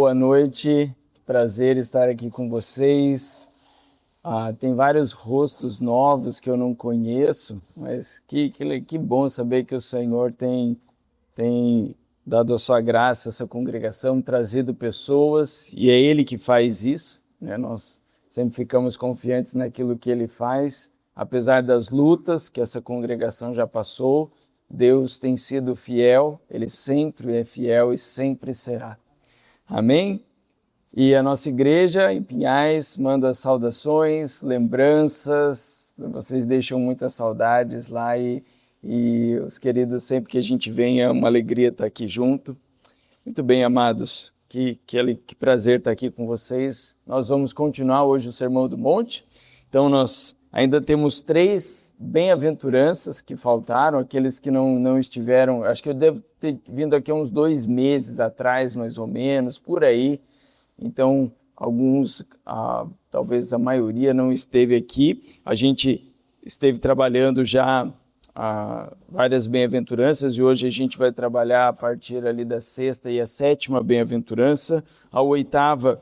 Boa noite, prazer estar aqui com vocês. Tem vários rostos novos que eu não conheço, mas que bom saber que o Senhor tem dado a sua graça a essa congregação, trazido pessoas, e é Ele que faz isso, né? Nós sempre ficamos confiantes naquilo que Ele faz, apesar das lutas que essa congregação já passou. Deus tem sido fiel, Ele sempre é fiel e sempre será. Amém? E a nossa igreja em Pinhais manda saudações, lembranças, vocês deixam muitas saudades lá e os queridos, sempre que a gente vem, é uma alegria estar aqui junto. Muito bem, amados, que prazer estar aqui com vocês. Nós vamos continuar hoje o Sermão do Monte, então nós ainda temos 3 bem-aventuranças que faltaram, aqueles que não estiveram, acho que eu devo ter vindo aqui uns 2 meses atrás, mais ou menos, por aí. Então, alguns, talvez a maioria não esteve aqui. A gente esteve trabalhando já várias bem-aventuranças e hoje a gente vai trabalhar a partir ali da 6ª e a 7ª bem-aventurança. A 8ª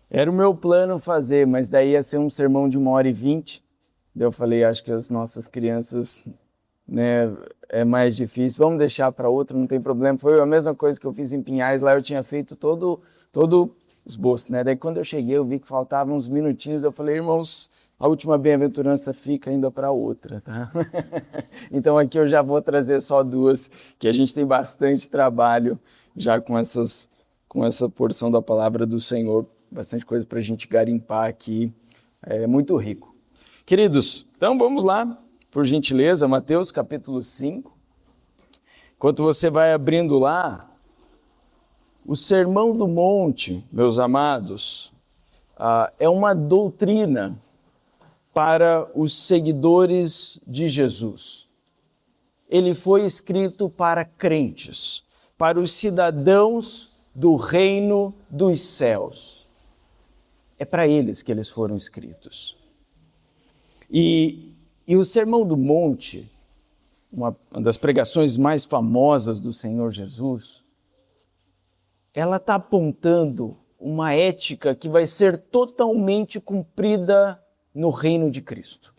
era o meu plano fazer, mas daí ia ser um sermão de 1h20. Eu falei, acho que as nossas crianças, né, é mais difícil, vamos deixar para outra, não tem problema. Foi a mesma coisa que eu fiz em Pinhais, lá eu tinha feito todo esboço, né? Daí quando eu cheguei, eu vi que faltavam uns minutinhos, eu falei, irmãos, a última bem-aventurança fica ainda para outra, tá? Então aqui eu já vou trazer só 2, que a gente tem bastante trabalho já com essa porção da palavra do Senhor, bastante coisa para a gente garimpar aqui, é muito rico. Queridos, então vamos lá, por gentileza, Mateus capítulo 5. Enquanto você vai abrindo lá, o Sermão do Monte, meus amados, é uma doutrina para os seguidores de Jesus. Ele foi escrito para crentes, para os cidadãos do reino dos céus. É para eles que eles foram escritos. E o Sermão do Monte, uma das pregações mais famosas do Senhor Jesus, ela está apontando uma ética que vai ser totalmente cumprida no reino de Cristo.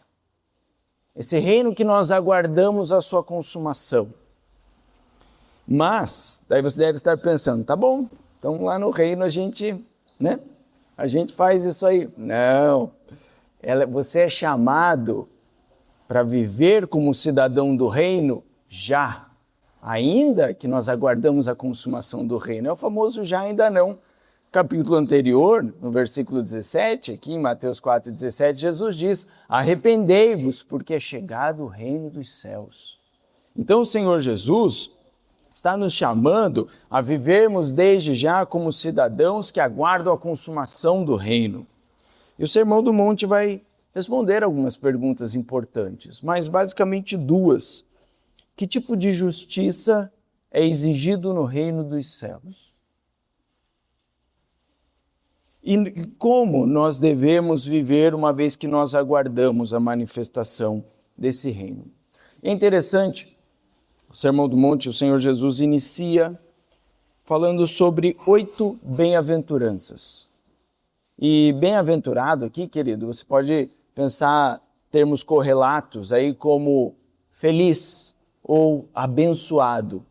Esse reino que nós aguardamos a sua consumação. Mas, daí você deve estar pensando, tá bom, então lá no reino a gente faz isso aí. Não. Você é chamado para viver como cidadão do reino já, ainda que nós aguardamos a consumação do reino. É o famoso já, ainda não. Capítulo anterior, no versículo 17, aqui em Mateus 4,17, Jesus diz, arrependei-vos, porque é chegado o reino dos céus. Então o Senhor Jesus está nos chamando a vivermos desde já como cidadãos que aguardam a consumação do reino. E o Sermão do Monte vai responder algumas perguntas importantes, mas basicamente 2. Que tipo de justiça é exigido no reino dos céus? E como nós devemos viver uma vez que nós aguardamos a manifestação desse reino? É interessante, o Sermão do Monte, o Senhor Jesus inicia falando sobre 8 bem-aventuranças. E bem-aventurado aqui, querido, você pode pensar termos correlatos aí como feliz ou abençoado.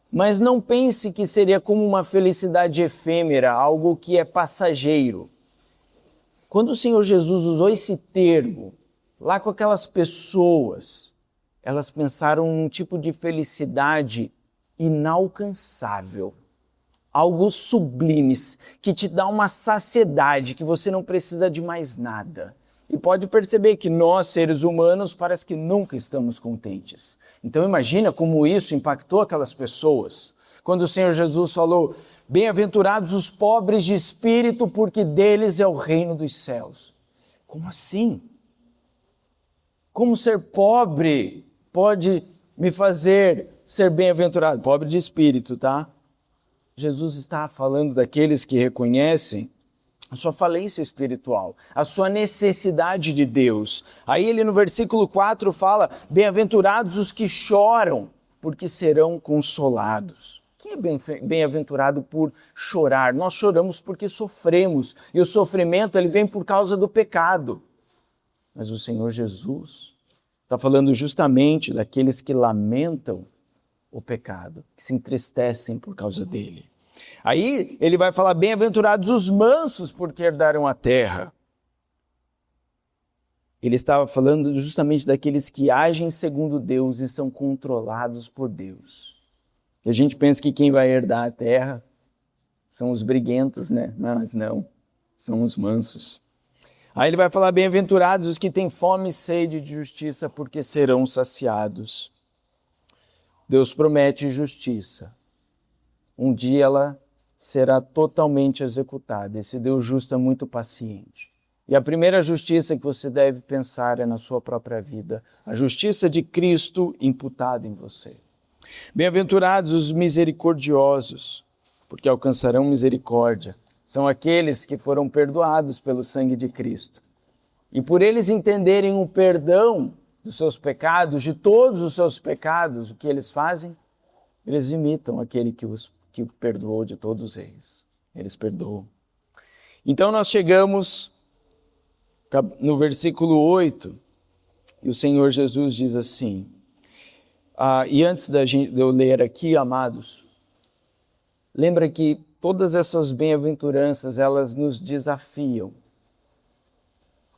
Mas não pense que seria como uma felicidade efêmera, algo que é passageiro. Quando o Senhor Jesus usou esse termo, lá com aquelas pessoas, elas pensaram num tipo de felicidade inalcançável. Algo sublime, que te dá uma saciedade, que você não precisa de mais nada. E pode perceber que nós, seres humanos, parece que nunca estamos contentes. Então imagina como isso impactou aquelas pessoas. Quando o Senhor Jesus falou, bem-aventurados os pobres de espírito, porque deles é o reino dos céus. Como assim? Como ser pobre pode me fazer ser bem-aventurado? Pobre de espírito, tá? Jesus está falando daqueles que reconhecem a sua falência espiritual, a sua necessidade de Deus. Aí ele no versículo 4 fala, bem-aventurados os que choram, porque serão consolados. Quem é bem-aventurado por chorar? Nós choramos porque sofremos, e o sofrimento ele vem por causa do pecado. Mas o Senhor Jesus está falando justamente daqueles que lamentam o pecado, que se entristecem por causa dele. Aí ele vai falar, bem-aventurados os mansos, porque herdarão a terra. Ele estava falando justamente daqueles que agem segundo Deus e são controlados por Deus. E a gente pensa que quem vai herdar a terra são os briguentos, né? Mas não, são os mansos. Aí ele vai falar, bem-aventurados os que têm fome e sede de justiça, porque serão saciados. Deus promete justiça. Um dia ela será totalmente executada. Esse Deus justo é muito paciente. E a primeira justiça que você deve pensar é na sua própria vida. A justiça de Cristo imputada em você. Bem-aventurados os misericordiosos, porque alcançarão misericórdia. São aqueles que foram perdoados pelo sangue de Cristo. E por eles entenderem o perdão dos seus pecados, de todos os seus pecados, o que eles fazem? Eles imitam aquele que o perdoou de todos eles. Eles perdoam. Então nós chegamos no versículo 8, e o Senhor Jesus diz assim, e antes de eu ler aqui, amados, lembra que todas essas bem-aventuranças, elas nos desafiam.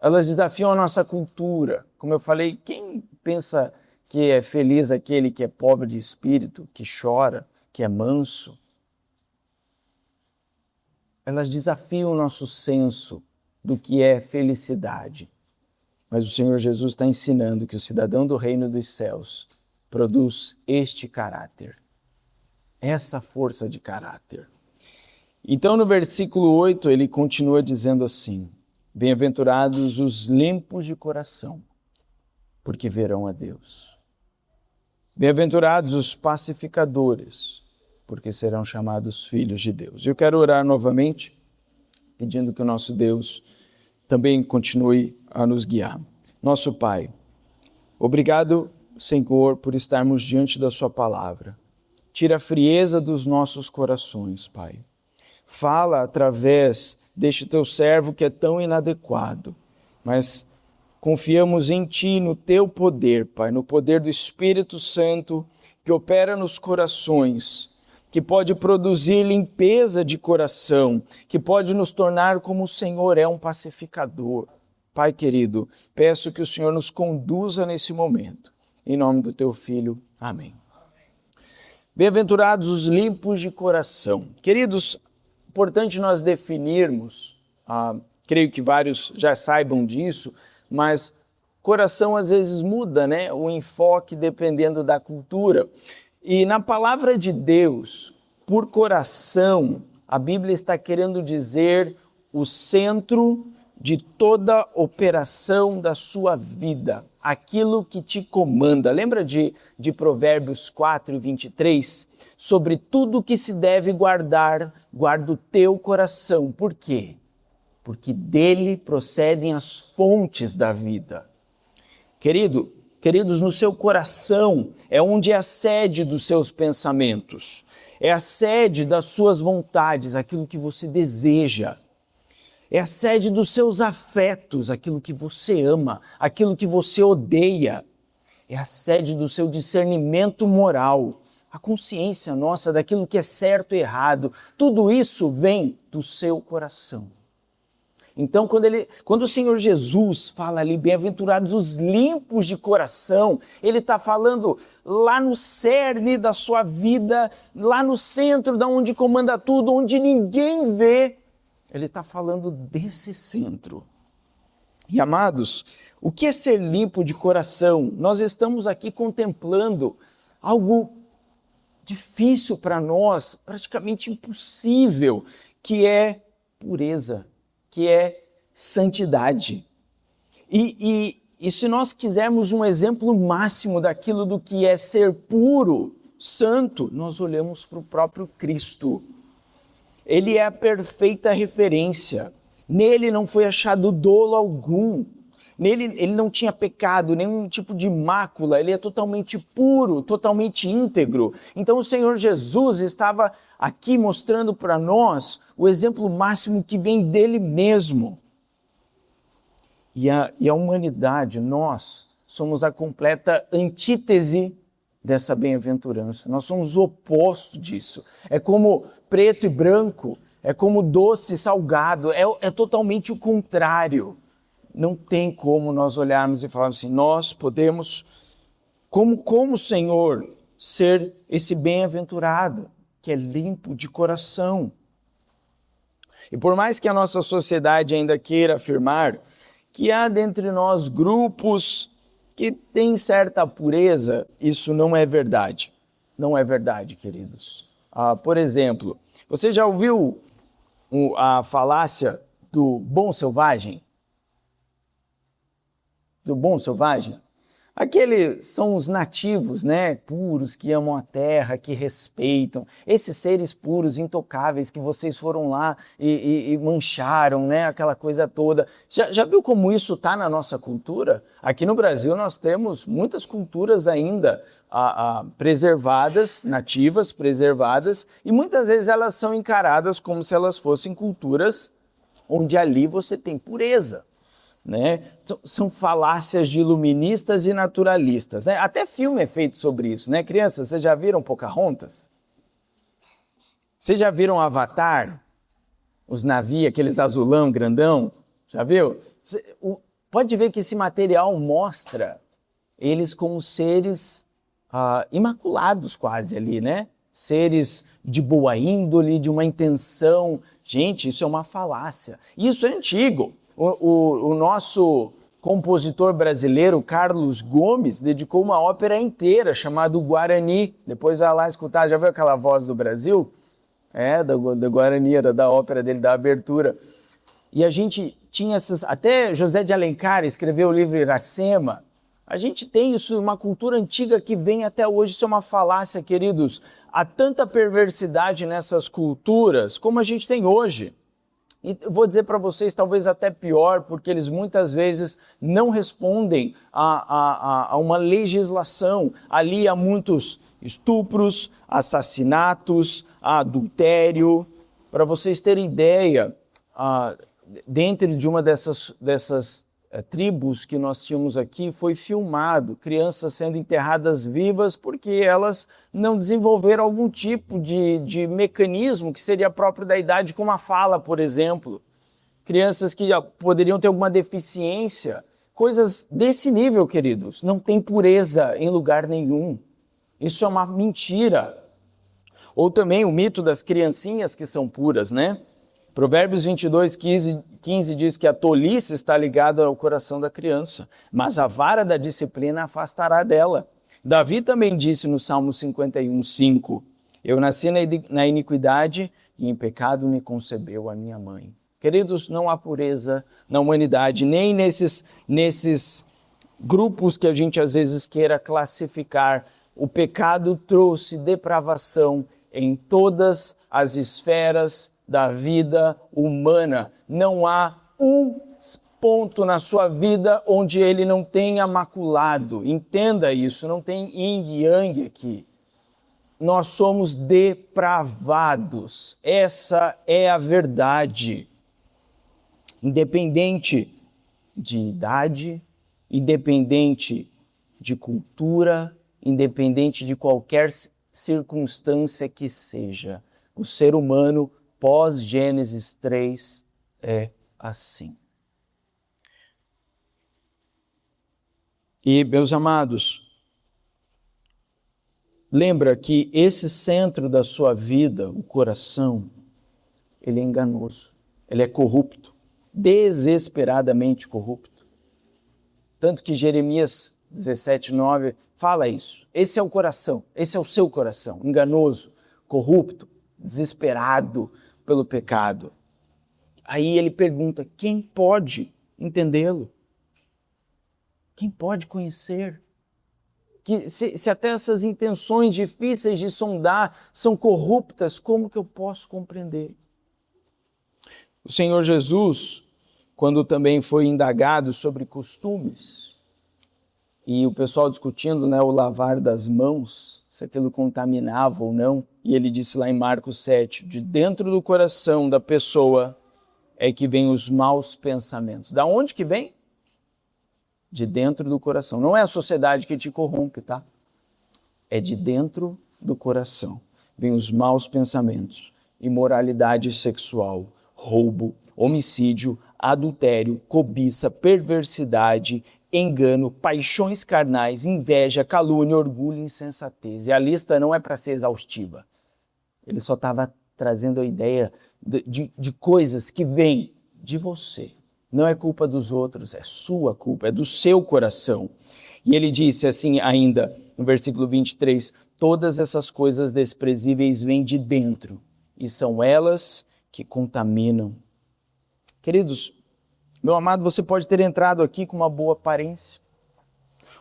Elas desafiam a nossa cultura. Como eu falei, quem pensa que é feliz aquele que é pobre de espírito, que chora, que é manso? Elas desafiam o nosso senso do que é felicidade. Mas o Senhor Jesus está ensinando que o cidadão do reino dos céus produz este caráter, essa força de caráter. Então no versículo 8 ele continua dizendo assim, bem-aventurados os limpos de coração, porque verão a Deus. Bem-aventurados os pacificadores, porque serão chamados filhos de Deus. Eu quero orar novamente, pedindo que o nosso Deus também continue a nos guiar. Nosso Pai, obrigado, Senhor, por estarmos diante da sua palavra. Tira a frieza dos nossos corações, Pai. Fala através deste teu servo que é tão inadequado, mas confiamos em Ti, no Teu poder, Pai, no poder do Espírito Santo que opera nos corações, que pode produzir limpeza de coração, que pode nos tornar como o Senhor é, um pacificador. Pai querido, peço que o Senhor nos conduza nesse momento. Em nome do Teu Filho. Amém. Bem-aventurados os limpos de coração. Queridos, importante nós definirmos, creio que vários já saibam disso, mas coração às vezes muda, né? O enfoque dependendo da cultura. E na palavra de Deus, por coração, a Bíblia está querendo dizer o centro de toda operação da sua vida, aquilo que te comanda. Lembra de Provérbios 4:23? Sobre tudo que se deve guardar, guarda o teu coração. Por quê? Porque procedem as fontes da vida. Queridos, no seu coração é onde é a sede dos seus pensamentos, é a sede das suas vontades, aquilo que você deseja, é a sede dos seus afetos, aquilo que você ama, aquilo que você odeia, é a sede do seu discernimento moral, a consciência nossa daquilo que é certo e errado. Tudo isso vem do seu coração. Então, quando o Senhor Jesus fala ali, bem-aventurados os limpos de coração, Ele está falando lá no cerne da sua vida, lá no centro, da onde comanda tudo, onde ninguém vê. Ele está falando desse centro. E amados, o que é ser limpo de coração? Nós estamos aqui contemplando algo difícil para nós, praticamente impossível, que é pureza, que é santidade. E se nós quisermos um exemplo máximo daquilo do que é ser puro, santo, nós olhamos para o próprio Cristo. Ele é a perfeita referência. Nele não foi achado dolo algum. Nele ele não tinha pecado, nenhum tipo de mácula, ele é totalmente puro, totalmente íntegro. Então o Senhor Jesus estava aqui mostrando para nós o exemplo máximo que vem dele mesmo. E a humanidade, nós, somos a completa antítese dessa bem-aventurança. Nós somos o oposto disso. É como preto e branco, é como doce e salgado, é totalmente o contrário. Não tem como nós olharmos e falarmos assim, nós podemos, como o Senhor, ser esse bem-aventurado, que é limpo de coração. E por mais que a nossa sociedade ainda queira afirmar que há dentre nós grupos que têm certa pureza, isso não é verdade. Não é verdade, queridos. Por exemplo, você já ouviu a falácia do bom selvagem? Do bom selvagem? Aqueles são os nativos, né, puros, que amam a terra, que respeitam. Esses seres puros, intocáveis, que vocês foram lá e mancharam, né, aquela coisa toda. Já viu como isso está na nossa cultura? Aqui no Brasil nós temos muitas culturas ainda preservadas, nativas, preservadas, e muitas vezes elas são encaradas como se elas fossem culturas onde ali você tem pureza. Né? São falácias de iluministas e naturalistas. Né? Até filme é feito sobre isso. Né? Crianças, vocês já viram Pocahontas? Vocês já viram Avatar? Os navios, aqueles azulão grandão? Já viu? Pode ver que esse material mostra eles como seres imaculados quase ali, né? Seres de boa índole, de uma intenção. Gente, isso é uma falácia. Isso é antigo. O nosso compositor brasileiro, Carlos Gomes, dedicou uma ópera inteira chamada Guarani. Depois vai lá escutar, já viu aquela voz do Brasil? Da Guarani, era da ópera dele, da abertura. E a gente tinha essas... Até José de Alencar escreveu o livro Iracema. A gente tem isso, uma cultura antiga que vem até hoje. Isso é uma falácia, queridos. Há tanta perversidade nessas culturas como a gente tem hoje. E vou dizer para vocês, talvez até pior, porque eles muitas vezes não respondem a uma legislação. Ali há muitos estupros, assassinatos, adultério. Para vocês terem ideia, dentro de uma dessas tribos que nós tínhamos aqui, foi filmado crianças sendo enterradas vivas porque elas não desenvolveram algum tipo de mecanismo que seria próprio da idade, como a fala, por exemplo. Crianças que poderiam ter alguma deficiência, coisas desse nível, queridos. Não tem pureza em lugar nenhum. Isso é uma mentira. Ou também o mito das criancinhas que são puras, né? Provérbios 22:15 diz que a tolice está ligada ao coração da criança, mas a vara da disciplina afastará dela. Davi também disse no Salmo 51:5, eu nasci na iniquidade e em pecado me concebeu a minha mãe. Queridos, não há pureza na humanidade, nem nesses grupos que a gente às vezes queira classificar. O pecado trouxe depravação em todas as esferas da vida humana. Não há um ponto na sua vida onde ele não tenha maculado. Entenda isso, não tem yin e yang aqui. Nós somos depravados. Essa é a verdade. Independente de idade, independente de cultura, independente de qualquer circunstância que seja, o ser humano pós-Gênesis 3 é assim. E, meus amados, lembra que esse centro da sua vida, o coração, ele é enganoso, ele é corrupto, desesperadamente corrupto. Tanto que Jeremias 17:9 fala isso. Esse é o coração, esse é o seu coração, enganoso, corrupto, desesperado pelo pecado. Aí ele pergunta, quem pode entendê-lo? Quem pode conhecer? Que se até essas intenções difíceis de sondar são corruptas, como que eu posso compreender? O Senhor Jesus quando também foi indagado sobre costumes, e o pessoal discutindo, né, o lavar das mãos, se aquilo contaminava ou não, e ele disse lá em Marcos 7, de dentro do coração da pessoa é que vem os maus pensamentos. Da onde que vem? De dentro do coração. Não é a sociedade que te corrompe, tá? É de dentro do coração. Vem os maus pensamentos, imoralidade sexual, roubo, homicídio, adultério, cobiça, perversidade, engano, paixões carnais, inveja, calúnia, orgulho, insensatez. E a lista não é para ser exaustiva. Ele só estava trazendo a ideia de coisas que vêm de você. Não é culpa dos outros, é sua culpa, é do seu coração. E ele disse assim ainda, no versículo 23, todas essas coisas desprezíveis vêm de dentro e são elas que contaminam. Queridos, meu amado, você pode ter entrado aqui com uma boa aparência,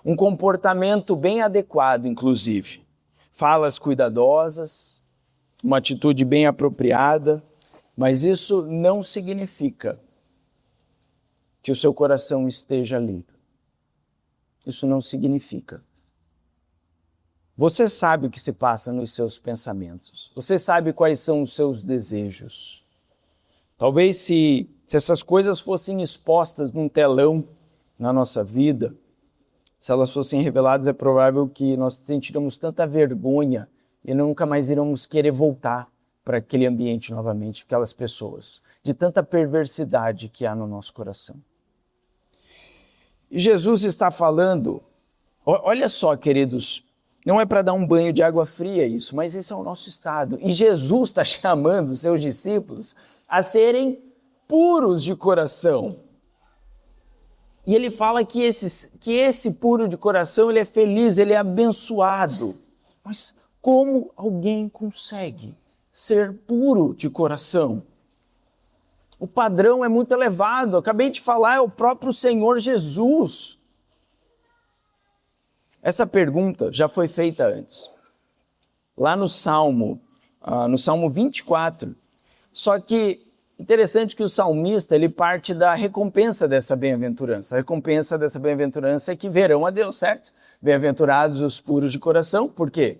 um comportamento bem adequado, inclusive, falas cuidadosas, uma atitude bem apropriada, mas isso não significa que o seu coração esteja limpo. Isso não significa. Você sabe o que se passa nos seus pensamentos. Você sabe quais são os seus desejos. Talvez se essas coisas fossem expostas num telão na nossa vida, se elas fossem reveladas, é provável que nós sentiríamos tanta vergonha e nunca mais iremos querer voltar para aquele ambiente novamente, aquelas pessoas, de tanta perversidade que há no nosso coração. E Jesus está falando, olha só, queridos, não é para dar um banho de água fria isso, mas esse é o nosso estado. E Jesus está chamando os seus discípulos a serem puros de coração. E ele fala que esse puro de coração, ele é feliz, ele é abençoado. Mas como alguém consegue ser puro de coração? O padrão é muito elevado. Acabei de falar, é o próprio Senhor Jesus. Essa pergunta já foi feita antes, lá no Salmo 24. Só que interessante que o salmista, ele parte da recompensa dessa bem-aventurança. A recompensa dessa bem-aventurança é que verão a Deus, certo? Bem-aventurados os puros de coração, por quê?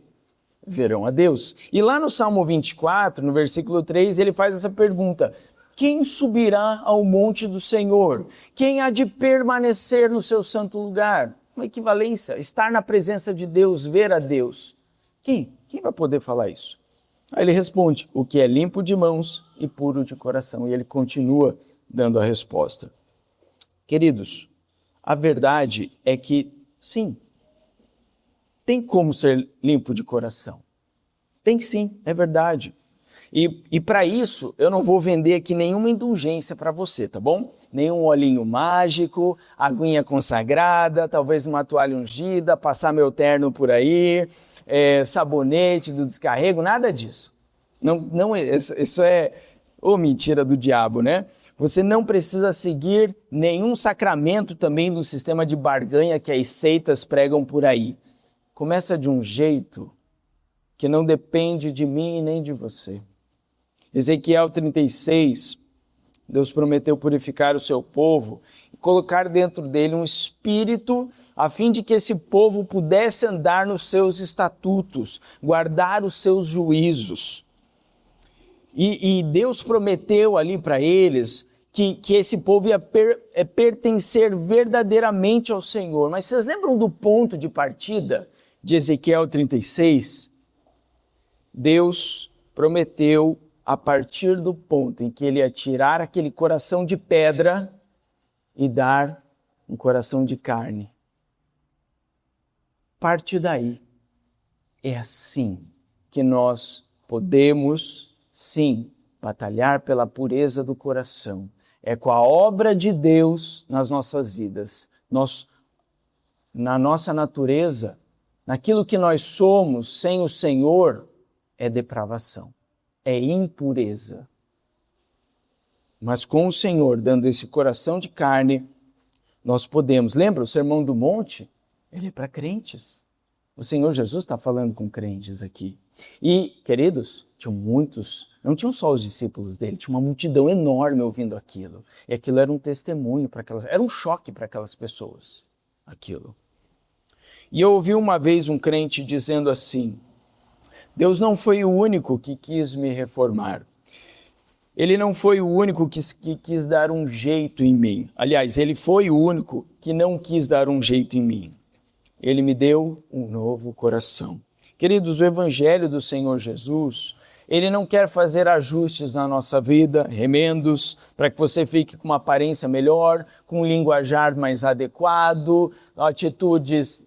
Verão a Deus. E lá no Salmo 24, no versículo 3, ele faz essa pergunta: quem subirá ao monte do Senhor? Quem há de permanecer no seu santo lugar? Uma equivalência, estar na presença de Deus, ver a Deus. Quem vai poder falar isso? Aí ele responde, o que é limpo de mãos e puro de coração. E ele continua dando a resposta. Queridos, a verdade é que, sim, tem como ser limpo de coração. Tem sim, é verdade. E para isso, eu não vou vender aqui nenhuma indulgência para você, tá bom? Nenhum olhinho mágico, aguinha consagrada, talvez uma toalha ungida, passar meu terno por aí, sabonete do descarrego, nada disso. Não, isso é mentira do diabo, né? Você não precisa seguir nenhum sacramento também do sistema de barganha que as seitas pregam por aí. Começa de um jeito que não depende de mim e nem de você. Ezequiel 36, Deus prometeu purificar o seu povo e colocar dentro dele um espírito a fim de que esse povo pudesse andar nos seus estatutos, guardar os seus juízos. E Deus prometeu ali para eles que esse povo ia pertencer verdadeiramente ao Senhor. Mas vocês lembram do ponto de partida de Ezequiel 36? Deus prometeu a partir do ponto em que ele ia tirar aquele coração de pedra e dar um coração de carne. Parte daí. É assim que nós podemos, sim, batalhar pela pureza do coração. É com a obra de Deus nas nossas vidas. Na nossa natureza, naquilo que nós somos sem o Senhor, é depravação. É impureza. Mas com o Senhor dando esse coração de carne, nós podemos. Lembra o Sermão do Monte? Ele é para crentes. O Senhor Jesus está falando com crentes aqui. E, queridos, tinham muitos Não tinham só os discípulos dele, tinha uma multidão enorme ouvindo aquilo. E aquilo era um testemunho para aquelas, era um choque para aquelas pessoas, aquilo. E eu ouvi uma vez um crente dizendo assim: Deus não foi o único que quis me reformar. Ele não foi o único que quis dar um jeito em mim. Aliás, ele foi o único que não quis dar um jeito em mim. Ele me deu um novo coração. Queridos, o Evangelho do Senhor Jesus, ele não quer fazer ajustes na nossa vida, remendos, para que você fique com uma aparência melhor, com um linguajar mais adequado, atitudes.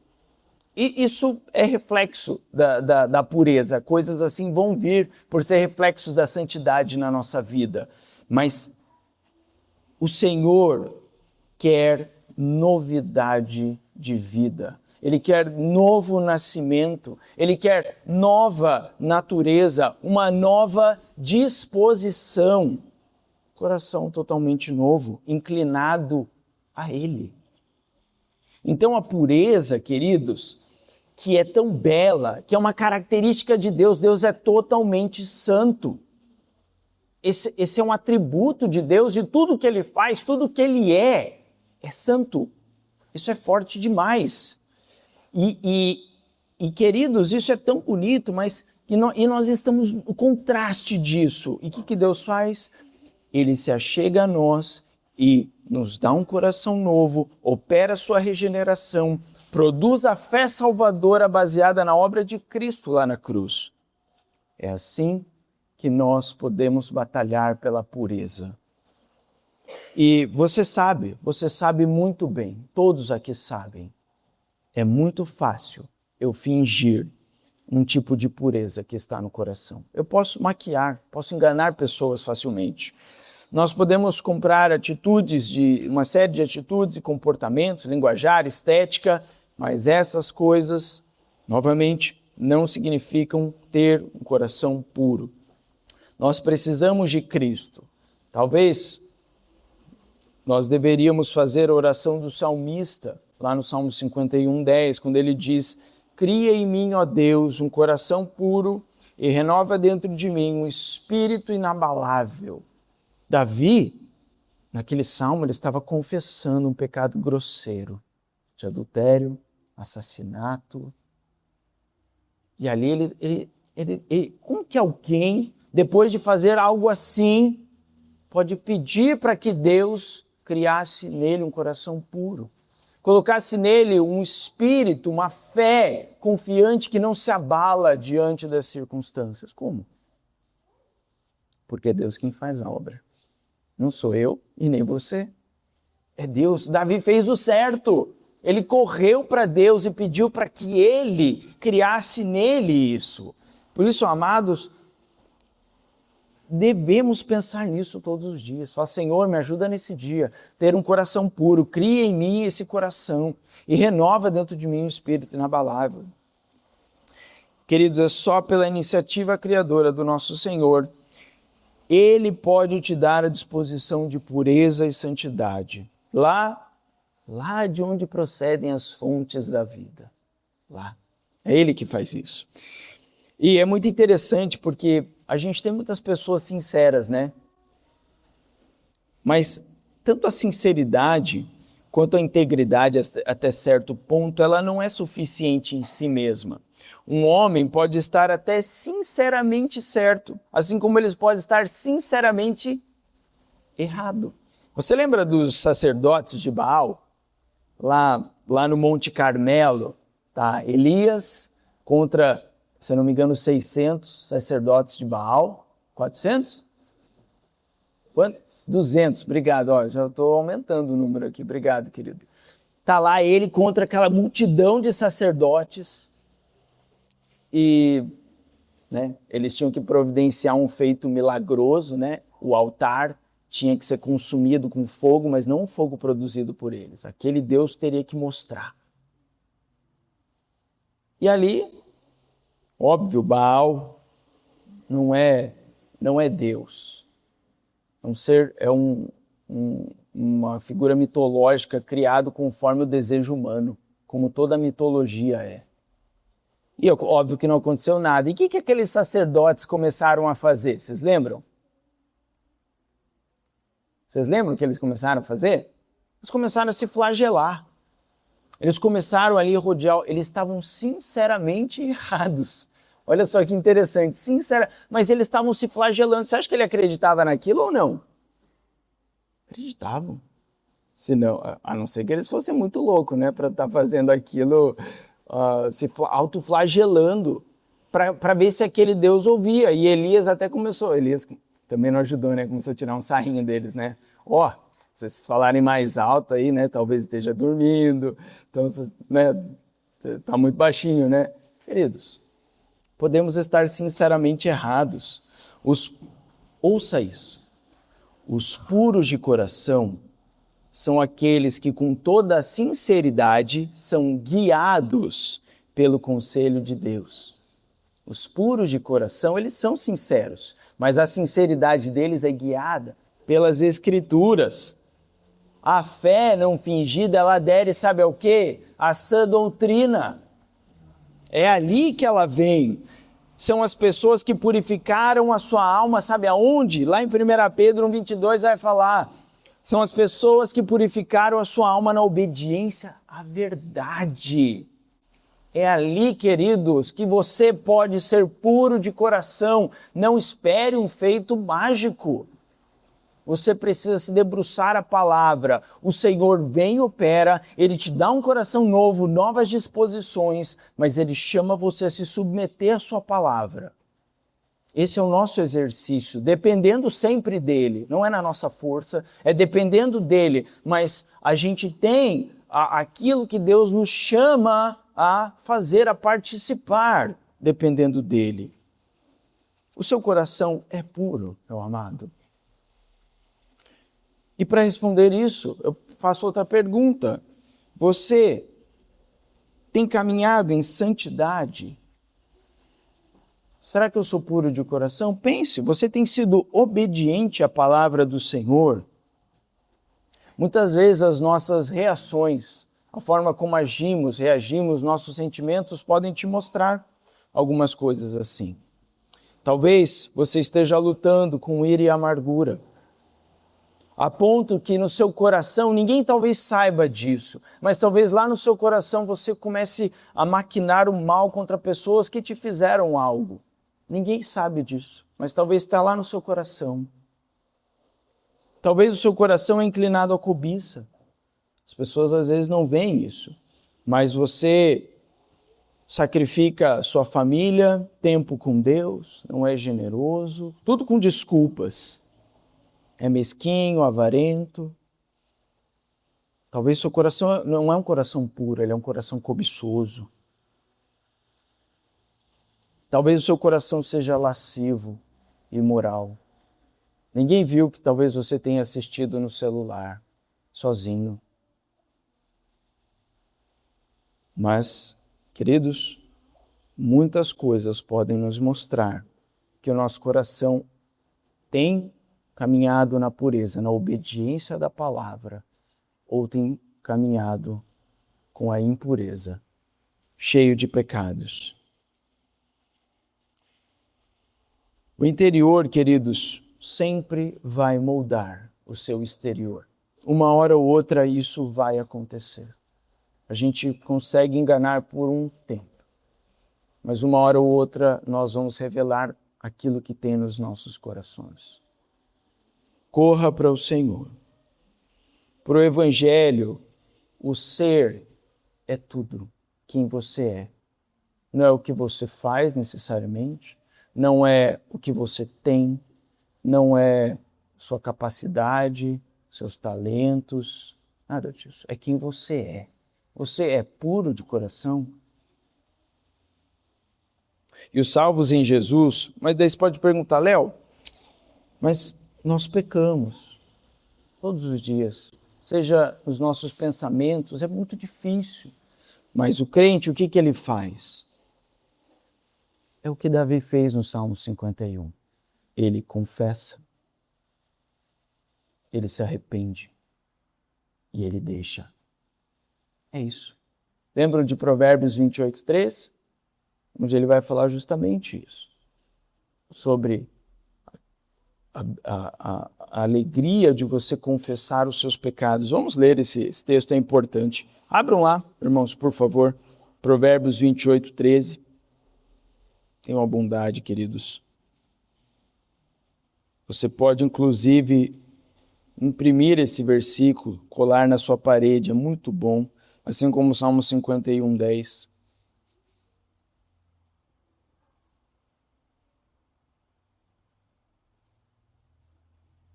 E isso é reflexo da pureza. Coisas assim vão vir por ser reflexos da santidade na nossa vida. Mas o Senhor quer novidade de vida. Ele quer novo nascimento. Ele quer nova natureza, uma nova disposição. Coração totalmente novo, inclinado a Ele. Então a pureza, queridos, que é tão bela, que é uma característica de Deus. Deus é totalmente santo. Esse é um atributo de Deus e tudo que Ele faz, tudo que Ele é santo. Isso é forte demais. E queridos, isso é tão bonito, mas nós estamos no contraste disso. E o que Deus faz? Ele se achega a nós e nos dá um coração novo, opera sua regeneração, produz a fé salvadora baseada na obra de Cristo lá na cruz. É assim que nós podemos batalhar pela pureza. E você sabe muito bem, todos aqui sabem, é muito fácil eu fingir um tipo de pureza que está no coração. Eu posso maquiar, posso enganar pessoas facilmente. Nós podemos comprar uma série de atitudes e comportamentos, linguajar, estética, mas essas coisas, novamente, não significam ter um coração puro. Nós precisamos de Cristo. Talvez nós deveríamos fazer a oração do salmista, lá no Salmo 51:10, quando ele diz: cria em mim, ó Deus, um coração puro e renova dentro de mim um espírito inabalável. Davi, naquele salmo, ele estava confessando um pecado grosseiro de adultério, assassinato. E ali como que alguém, depois de fazer algo assim, pode pedir para que Deus criasse nele um coração puro? Colocasse nele um espírito, uma fé confiante que não se abala diante das circunstâncias. Como? Porque é Deus quem faz a obra. Não sou eu e nem você. É Deus. Davi fez o certo. Ele correu para Deus e pediu para que Ele criasse nele isso. Por isso, amados, devemos pensar nisso todos os dias. Falar: Senhor, me ajuda nesse dia, ter um coração puro, cria em mim esse coração e renova dentro de mim um espírito inabalável. Queridos, é só pela iniciativa criadora do nosso Senhor, Ele pode te dar a disposição de pureza e santidade. Lá de onde procedem as fontes da vida. Lá. É Ele que faz isso. E é muito interessante porque a gente tem muitas pessoas sinceras, né? Mas tanto a sinceridade quanto a integridade até certo ponto, ela não é suficiente em si mesma. Um homem pode estar até sinceramente certo, assim como ele pode estar sinceramente errado. Você lembra dos sacerdotes de Baal? Lá no Monte Carmelo, tá? Elias contra, se eu não me engano, 600 sacerdotes de Baal. 400? Quanto? 200, obrigado. Ó, já estou aumentando o número aqui, obrigado, querido. Está lá ele contra aquela multidão de sacerdotes e, né, eles tinham que providenciar um feito milagroso, né? O altar tinha que ser consumido com fogo, mas não um fogo produzido por eles. Aquele Deus teria que mostrar. E ali, óbvio, Baal não é Deus. É uma figura mitológica criada conforme o desejo humano, como toda a mitologia é. E óbvio que não aconteceu nada. E o que aqueles sacerdotes começaram a fazer? Vocês lembram? Vocês lembram o que eles começaram a fazer? Eles começaram a se flagelar. Eles começaram ali a rodear. Eles estavam sinceramente errados. Olha só que interessante. Mas eles estavam se flagelando. Você acha que ele acreditava naquilo ou não? Acreditavam. Senão, a não ser que eles fossem muito loucos, né? Para estar fazendo aquilo, se autoflagelando, para ver se aquele Deus ouvia. E Elias até começou. Elias também não ajudou, né? Começou a tirar um sarrinho deles, né? Se vocês falarem mais alto aí, né? Talvez esteja dormindo. Então, né? Tá muito baixinho, né? Queridos, podemos estar sinceramente errados. Ouça isso. Os puros de coração são aqueles que com toda a sinceridade são guiados pelo conselho de Deus. Os puros de coração, eles são sinceros, mas a sinceridade deles é guiada pelas Escrituras. A fé não fingida, ela adere, sabe ao quê? A sã doutrina. É ali que ela vem. São as pessoas que purificaram a sua alma, sabe aonde? Lá em 1 Pedro 1,22 vai falar. São as pessoas que purificaram a sua alma na obediência à verdade. É ali, queridos, que você pode ser puro de coração. Não espere um feito mágico. Você precisa se debruçar a palavra. O Senhor vem e opera, Ele te dá um coração novo, novas disposições, mas Ele chama você a se submeter à sua palavra. Esse é o nosso exercício, dependendo sempre dele. Não é na nossa força, é dependendo dele. Mas a gente tem aquilo que Deus nos chama a fazer, a participar, dependendo dele. O seu coração é puro, meu amado. E para responder isso, eu faço outra pergunta. Você tem caminhado em santidade? Será que eu sou puro de coração? Pense, você tem sido obediente à palavra do Senhor? Muitas vezes as nossas reações, a forma como reagimos, nossos sentimentos podem te mostrar algumas coisas assim. Talvez você esteja lutando com ira e amargura, a ponto que no seu coração, ninguém talvez saiba disso, mas talvez lá no seu coração você comece a maquinar o mal contra pessoas que te fizeram algo. Ninguém sabe disso, mas talvez está lá no seu coração. Talvez o seu coração é inclinado à cobiça. As pessoas às vezes não veem isso, mas você sacrifica sua família, tempo com Deus, não é generoso, tudo com desculpas. É mesquinho, avarento. Talvez seu coração não é um coração puro, ele é um coração cobiçoso. Talvez o seu coração seja lascivo, imoral. Ninguém viu que talvez você tenha assistido no celular, sozinho. Mas, queridos, muitas coisas podem nos mostrar que o nosso coração tem caminhado na pureza, na obediência da palavra, ou tem caminhado com a impureza, cheio de pecados. O interior, queridos, sempre vai moldar o seu exterior. Uma hora ou outra isso vai acontecer. A gente consegue enganar por um tempo, mas uma hora ou outra nós vamos revelar aquilo que tem nos nossos corações. Corra para o Senhor. Para o Evangelho, o ser é tudo quem você é. Não é o que você faz necessariamente, não é o que você tem, não é sua capacidade, seus talentos, nada disso. É quem você é. Você é puro de coração. E os salvos em Jesus, mas daí você pode perguntar, Léo, mas nós pecamos todos os dias, seja nos nossos pensamentos, é muito difícil. Mas o crente, o que ele faz? É o que Davi fez no Salmo 51. Ele confessa, ele se arrepende e ele deixa. É isso. Lembram de Provérbios 28:3? onde ele vai falar justamente isso, sobre a alegria de você confessar os seus pecados. Vamos ler esse texto, é importante. Abram lá, irmãos, por favor, Provérbios 28, 13. Tenham a bondade, queridos. Você pode, inclusive, imprimir esse versículo, colar na sua parede, é muito bom, assim como o Salmo 51, 10.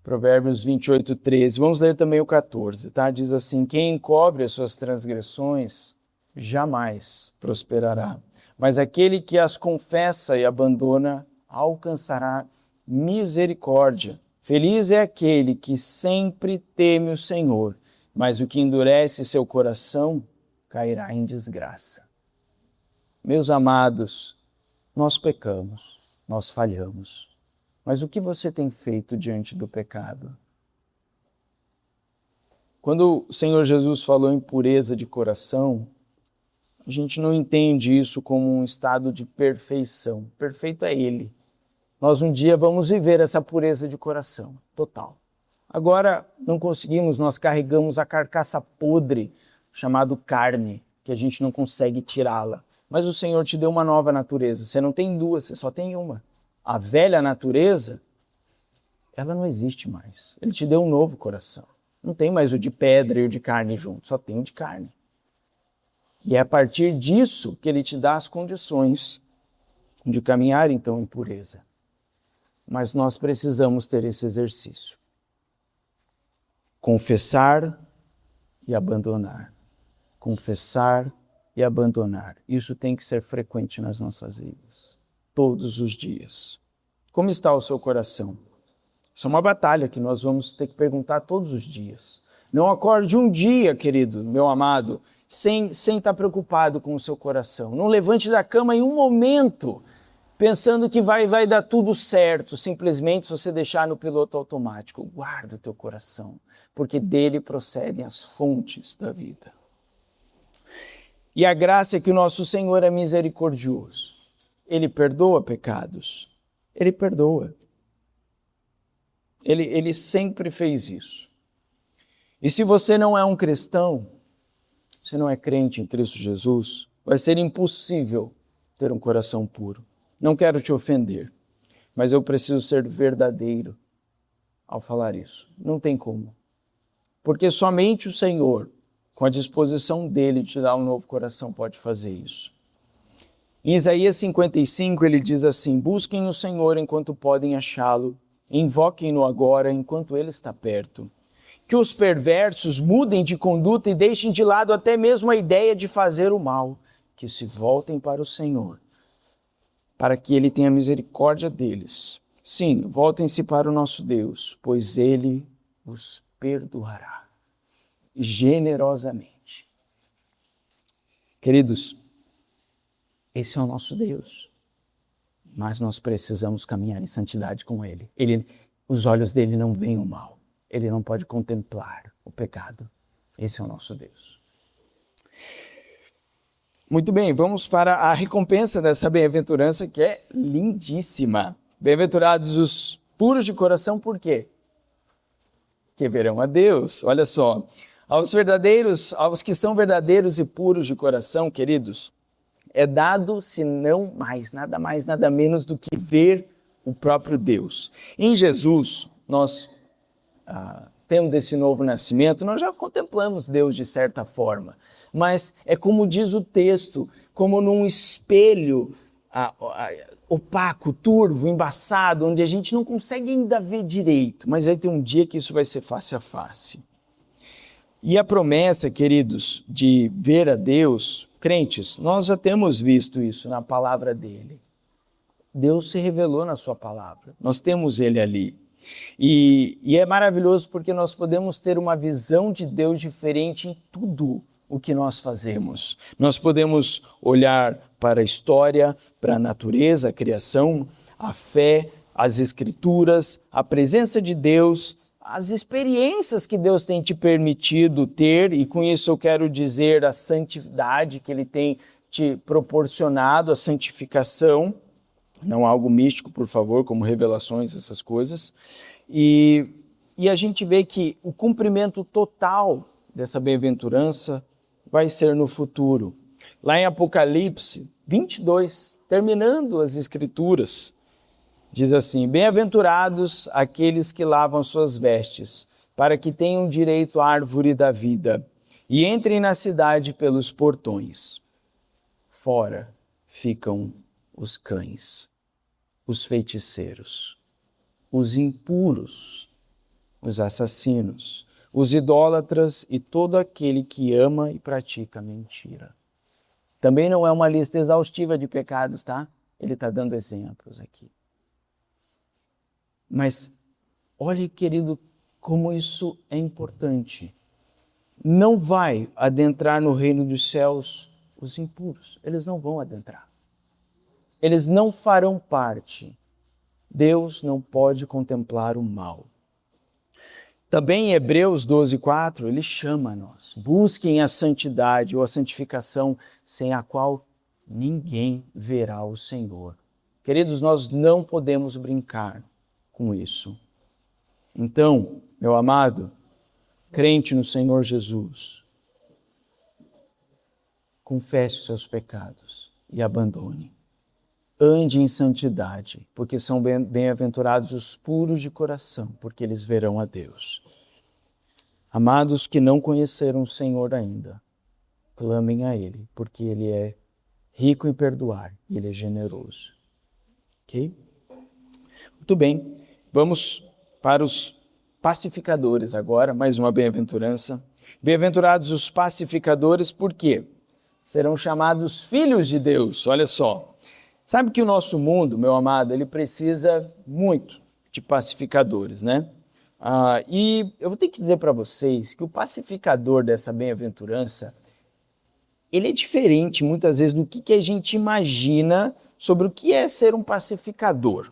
Provérbios 28, 13. Vamos ler também o 14, tá? Diz assim: quem encobre as suas transgressões jamais prosperará, mas aquele que as confessa e abandona alcançará misericórdia. Feliz é aquele que sempre teme o Senhor, mas o que endurece seu coração cairá em desgraça. Meus amados, nós pecamos, nós falhamos. Mas o que você tem feito diante do pecado? Quando o Senhor Jesus falou em pureza de coração, a gente não entende isso como um estado de perfeição. Perfeito é Ele. Nós um dia vamos viver essa pureza de coração, total. Agora não conseguimos, nós carregamos a carcaça podre, chamado carne, que a gente não consegue tirá-la. Mas o Senhor te deu uma nova natureza, você não tem duas, você só tem uma. A velha natureza, ela não existe mais. Ele te deu um novo coração. Não tem mais o de pedra e o de carne junto, só tem o de carne. E é a partir disso que ele te dá as condições de caminhar então em pureza. Mas nós precisamos ter esse exercício. Confessar e abandonar. Confessar e abandonar. Isso tem que ser frequente nas nossas vidas. Todos os dias. Como está o seu coração? Isso é uma batalha que nós vamos ter que perguntar todos os dias. Não acorde um dia, querido, meu amado, sem estar preocupado com o seu coração. Não levante da cama em um momento pensando que vai dar tudo certo, simplesmente se você deixar no piloto automático. Guarda o teu coração, porque dele procedem as fontes da vida. E a graça é que o nosso Senhor é misericordioso. Ele perdoa pecados. Ele perdoa. Ele sempre fez isso. E se você não é um cristão, você não é crente em Cristo Jesus, vai ser impossível ter um coração puro. Não quero te ofender, mas eu preciso ser verdadeiro ao falar isso. Não tem como. Porque somente o Senhor, com a disposição dele de te dar um novo coração, pode fazer isso. Em Isaías 55, ele diz assim: busquem o Senhor enquanto podem achá-lo, invoquem-no agora enquanto ele está perto. Que os perversos mudem de conduta e deixem de lado até mesmo a ideia de fazer o mal, que se voltem para o Senhor, para que ele tenha misericórdia deles. Sim, voltem-se para o nosso Deus, pois ele os perdoará generosamente. Queridos, esse é o nosso Deus, mas nós precisamos caminhar em santidade com Ele. Os olhos dele não veem o mal, Ele não pode contemplar o pecado. Esse é o nosso Deus. Muito bem, vamos para a recompensa dessa bem-aventurança que é lindíssima. Bem-aventurados os puros de coração, por quê? Que verão a Deus. Olha só, aos que são verdadeiros e puros de coração, queridos, é dado, se não mais, nada menos do que ver o próprio Deus. Em Jesus, nós tendo esse novo nascimento, nós já contemplamos Deus de certa forma, mas é como diz o texto, como num espelho opaco, turvo, embaçado, onde a gente não consegue ainda ver direito, mas vai ter um dia que isso vai ser face a face. E a promessa, queridos, de ver a Deus, crentes, nós já temos visto isso na palavra dele. Deus se revelou na sua palavra, nós temos ele ali. E é maravilhoso porque nós podemos ter uma visão de Deus diferente em tudo o que nós fazemos. Nós podemos olhar para a história, para a natureza, a criação, a fé, as escrituras, a presença de Deus, as experiências que Deus tem te permitido ter, e com isso eu quero dizer a santidade que Ele tem te proporcionado a santificação, não algo místico, por favor, como revelações, essas coisas. E a gente vê que o cumprimento total dessa bem-aventurança vai ser no futuro. Lá em Apocalipse 22, terminando as Escrituras, diz assim: bem-aventurados aqueles que lavam suas vestes, para que tenham direito à árvore da vida e entrem na cidade pelos portões. Fora ficam os cães, os feiticeiros, os impuros, os assassinos, os idólatras e todo aquele que ama e pratica mentira. Também não é uma lista exaustiva de pecados, tá? Ele está dando exemplos aqui. Mas olhe, querido, como isso é importante. Não vai adentrar no reino dos céus os impuros. Eles não vão adentrar. Eles não farão parte. Deus não pode contemplar o mal. Também em Hebreus 12:4, ele chama a nós. Busquem a santidade ou a santificação, sem a qual ninguém verá o Senhor. Queridos, nós não podemos brincar com isso. Então, meu amado, crente no Senhor Jesus, confesse os seus pecados e abandone. Ande em santidade, porque são bem-aventurados os puros de coração, porque eles verão a Deus. Amados que não conheceram o Senhor ainda, clamem a Ele, porque Ele é rico em perdoar e Ele é generoso. Ok? Muito bem, vamos para os pacificadores agora, mais uma bem-aventurança. Bem-aventurados os pacificadores, por quê? Serão chamados filhos de Deus, olha só. Sabe que o nosso mundo, meu amado, ele precisa muito de pacificadores, né? E eu vou ter que dizer para vocês que o pacificador dessa bem-aventurança, ele é diferente muitas vezes do que a gente imagina sobre o que é ser um pacificador.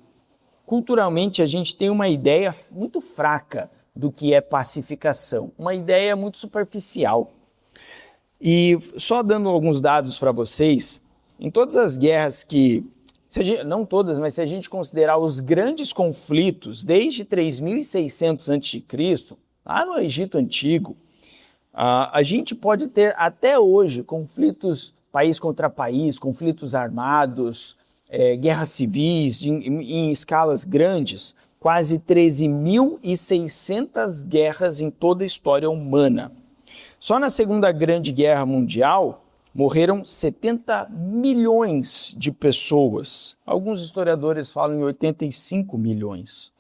Culturalmente, a gente tem uma ideia muito fraca do que é pacificação, uma ideia muito superficial. E só dando alguns dados para vocês, em todas as guerras que, não todas, mas se a gente considerar os grandes conflitos desde 3600 a.C., lá no Egito Antigo, a gente pode ter até hoje conflitos país contra país, conflitos armados, guerras civis em escalas grandes, quase 13.600 guerras em toda a história humana. Só na Segunda Grande Guerra Mundial, morreram 70 milhões de pessoas. Alguns historiadores falam em 85 milhões.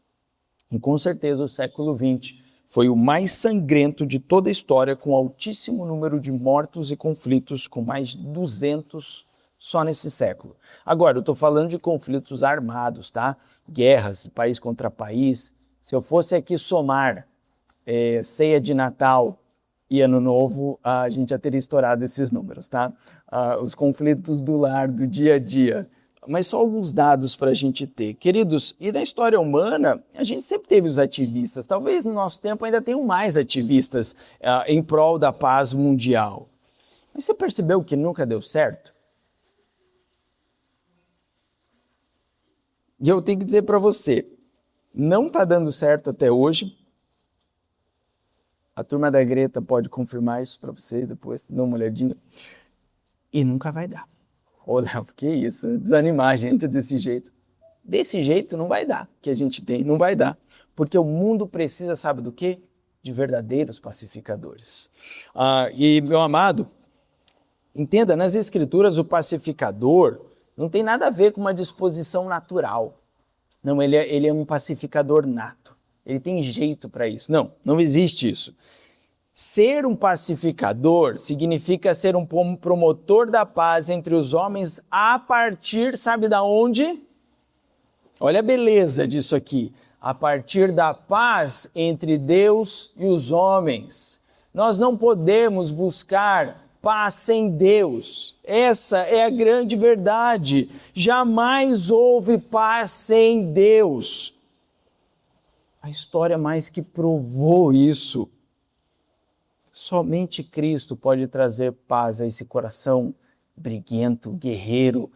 E com certeza o século XX foi o mais sangrento de toda a história, com altíssimo número de mortos e conflitos, com mais de 200 só nesse século. Agora, eu estou falando de conflitos armados, tá? Guerras, país contra país. Se eu fosse aqui somar ceia de Natal e Ano Novo, a gente já teria estourado esses números, tá? Os conflitos do lar, do dia a dia. Mas só alguns dados para a gente ter. Queridos, e na história humana, a gente sempre teve os ativistas. Talvez no nosso tempo ainda tenham mais ativistas em prol da paz mundial. Mas você percebeu que nunca deu certo? E eu tenho que dizer para você, não está dando certo até hoje. A turma da Greta pode confirmar isso para vocês depois, dá uma olhadinha. E nunca vai dar. Ô, Léo, que isso? Desanimar a gente desse jeito. Desse jeito não vai dar, que a gente tem, não vai dar. Porque o mundo precisa, sabe do quê? De verdadeiros pacificadores. E, meu amado, entenda, nas Escrituras o pacificador não tem nada a ver com uma disposição natural. Não, ele é um pacificador nato. Ele tem jeito para isso. Não, não existe isso. Ser um pacificador significa ser um promotor da paz entre os homens a partir, sabe da onde? Olha a beleza disso aqui. A partir da paz entre Deus e os homens. Nós não podemos buscar paz sem Deus. Essa é a grande verdade. Jamais houve paz sem Deus. A história mais que provou isso. Somente Cristo pode trazer paz a esse coração briguento, guerreiro,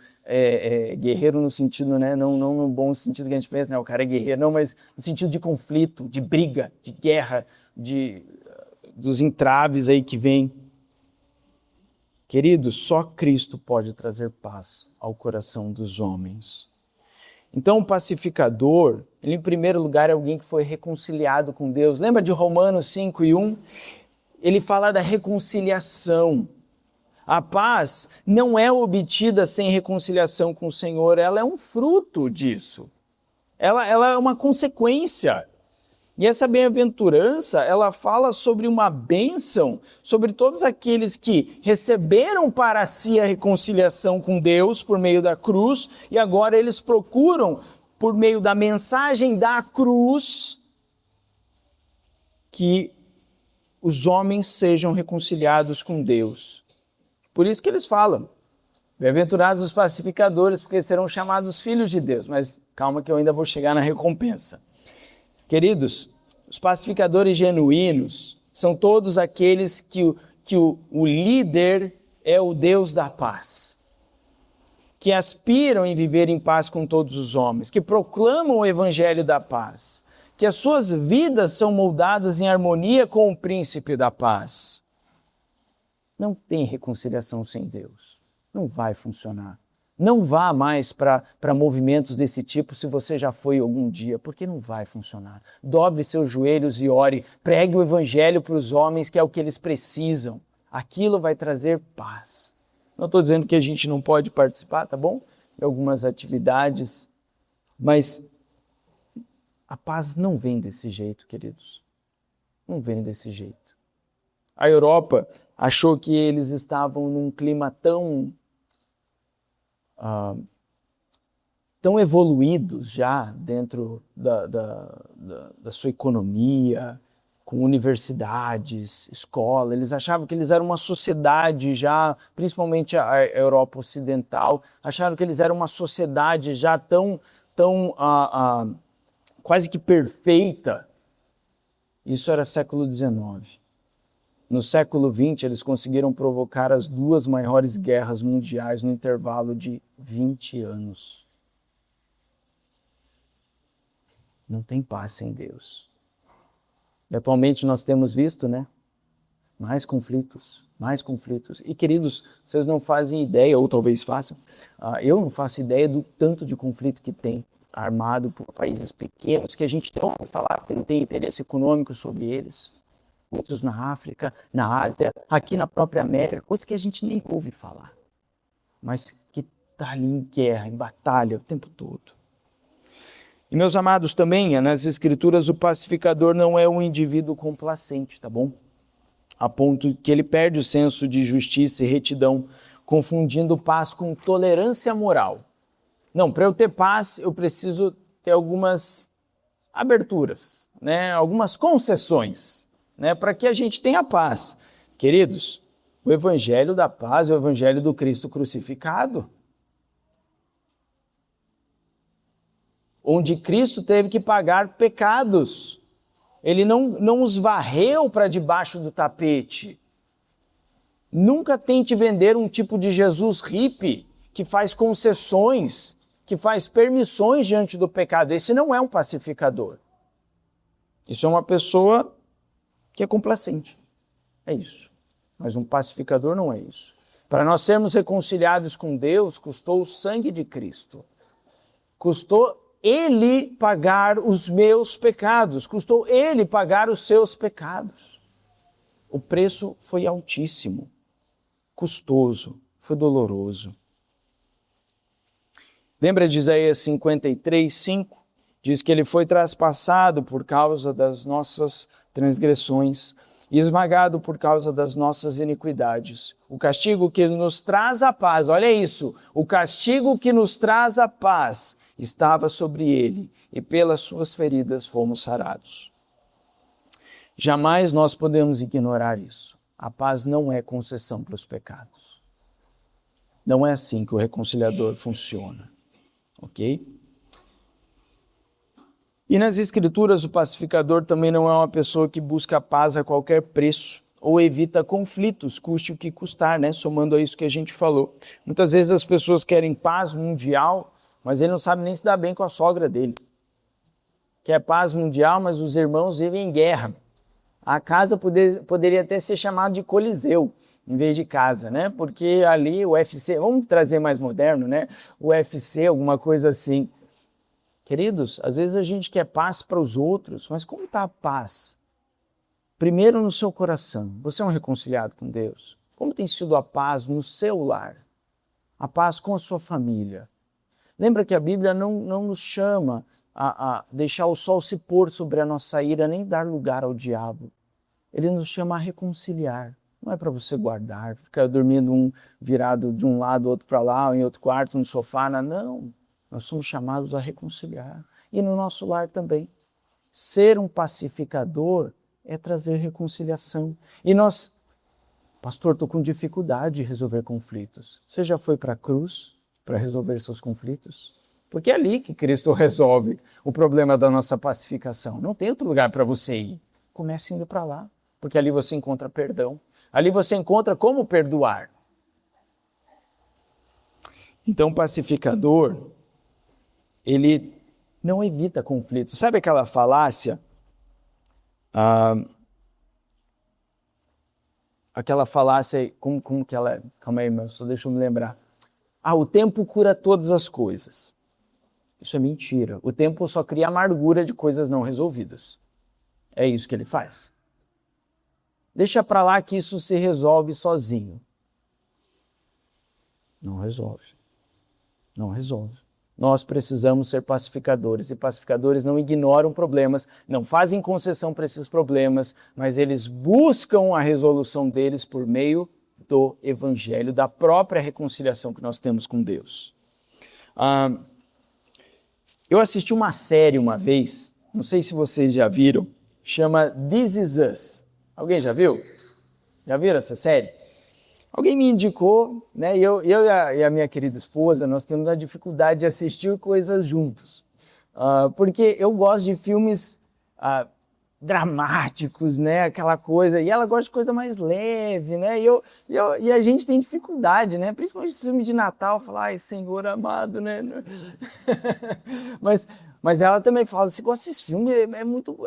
guerreiro no sentido, né, não no bom sentido que a gente pensa, né, o cara é guerreiro, não, mas no sentido de conflito, de briga, de guerra, dos entraves aí que vem. Queridos, só Cristo pode trazer paz ao coração dos homens. Então, o pacificador, ele em primeiro lugar é alguém que foi reconciliado com Deus. Lembra de Romanos 5:1? Ele fala da reconciliação. A paz não é obtida sem reconciliação com o Senhor, ela é um fruto disso. Ela é uma consequência. E essa bem-aventurança, ela fala sobre uma bênção, sobre todos aqueles que receberam para si a reconciliação com Deus por meio da cruz, e agora eles procuram, por meio da mensagem da cruz, que os homens sejam reconciliados com Deus. Por isso que eles falam, bem-aventurados os pacificadores, porque serão chamados filhos de Deus. Mas calma que eu ainda vou chegar na recompensa. Queridos, os pacificadores genuínos são todos aqueles que o líder é o Deus da paz, que aspiram em viver em paz com todos os homens, que proclamam o evangelho da paz, que as suas vidas são moldadas em harmonia com o príncipe da paz. Não tem reconciliação sem Deus. Não vai funcionar. Não vá mais para movimentos desse tipo se você já foi algum dia, porque não vai funcionar. Dobre seus joelhos e ore. Pregue o evangelho para os homens, que é o que eles precisam. Aquilo vai trazer paz. Não estou dizendo que a gente não pode participar, tá bom? De algumas atividades, mas a paz não vem desse jeito, queridos. Não vem desse jeito. A Europa achou que eles estavam num clima tão evoluídos já dentro da sua economia, com universidades, escola. Eles achavam que eles eram uma sociedade já, principalmente a Europa Ocidental, acharam que eles eram uma sociedade já tão quase que perfeita. Isso era século XIX. No século XX, eles conseguiram provocar as 2 maiores guerras mundiais no intervalo de 20 anos. Não tem paz sem Deus. E atualmente nós temos visto, né? Mais conflitos. E queridos, vocês não fazem ideia, ou talvez façam, eu não faço ideia do tanto de conflito que tem armado por países pequenos, que a gente não ouve falar, porque não tem interesse econômico sobre eles. Outros na África, na Ásia, aqui na própria América, coisa que a gente nem ouve falar, mas que está ali em guerra, em batalha o tempo todo. E meus amados, também nas Escrituras o pacificador não é um indivíduo complacente, tá bom? A ponto que ele perde o senso de justiça e retidão, confundindo paz com tolerância moral. Não, para eu ter paz eu preciso ter algumas aberturas, né? Algumas concessões, né, para que a gente tenha paz. Queridos, o evangelho da paz é o evangelho do Cristo crucificado, onde Cristo teve que pagar pecados. Ele não os varreu para debaixo do tapete. Nunca tente vender um tipo de Jesus hippie que faz concessões, que faz permissões diante do pecado. Esse não é um pacificador. Isso é uma pessoa que é complacente. É isso. Mas um pacificador não é isso. Para nós sermos reconciliados com Deus, custou o sangue de Cristo. Custou Ele pagar os meus pecados. Custou Ele pagar os seus pecados. O preço foi altíssimo, custoso, foi doloroso. Lembra de Isaías 53:5? Diz que Ele foi traspassado por causa das nossas transgressões e esmagado por causa das nossas iniquidades. O castigo que nos traz a paz, olha isso, o castigo que nos traz a paz estava sobre ele e pelas suas feridas fomos sarados. Jamais nós podemos ignorar isso. A paz não é concessão para os pecados. Não é assim que o reconciliador funciona, ok? E nas Escrituras, o pacificador também não é uma pessoa que busca a paz a qualquer preço ou evita conflitos, custe o que custar, né? Somando a isso que a gente falou. Muitas vezes as pessoas querem paz mundial, mas ele não sabe nem se dar bem com a sogra dele. Quer paz mundial, mas os irmãos vivem em guerra. A casa poderia até ser chamada de coliseu, em vez de casa, né? Porque ali o UFC, vamos trazer mais moderno, né? O UFC, alguma coisa assim. Queridos, às vezes a gente quer paz para os outros, mas como está a paz? Primeiro no seu coração. Você é um reconciliado com Deus? Como tem sido a paz no seu lar? A paz com a sua família? Lembra que a Bíblia não nos chama a deixar o sol se pôr sobre a nossa ira, nem dar lugar ao diabo. Ele nos chama a reconciliar. Não é para você guardar, ficar dormindo um virado de um lado, outro para lá, ou em outro quarto, no sofá. Não. Nós somos chamados a reconciliar. E no nosso lar também. Ser um pacificador é trazer reconciliação. E nós, pastor, estou com dificuldade de resolver conflitos. Você já foi para a cruz para resolver seus conflitos? Porque é ali que Cristo resolve o problema da nossa pacificação. Não tem outro lugar para você ir. Comece indo para lá, porque ali você encontra perdão. Ali você encontra como perdoar. Então, o pacificador, ele não evita conflitos. Sabe aquela falácia? Aquela falácia, como que ela é? Calma aí, meu, só deixa eu me lembrar. O tempo cura todas as coisas. Isso é mentira. O tempo só cria amargura de coisas não resolvidas. É isso que ele faz. Deixa para lá que isso se resolve sozinho. Não resolve. Não resolve. Nós precisamos ser pacificadores, e pacificadores não ignoram problemas, não fazem concessão para esses problemas, mas eles buscam a resolução deles por meio do Evangelho, da própria reconciliação que nós temos com Deus. Eu assisti uma série uma vez, não sei se vocês já viram, chama This Is Us. Alguém já viu? Já viram essa série? Alguém me indicou, né? Eu e a minha querida esposa, nós temos a dificuldade de assistir coisas juntos. Porque eu gosto de filmes dramáticos, né? Aquela coisa. E ela gosta de coisa mais leve, né? E a gente tem dificuldade, né? Principalmente esse filme de Natal, falar, ai, Senhor amado, né? Mas ela também fala, você gosta desse filme? É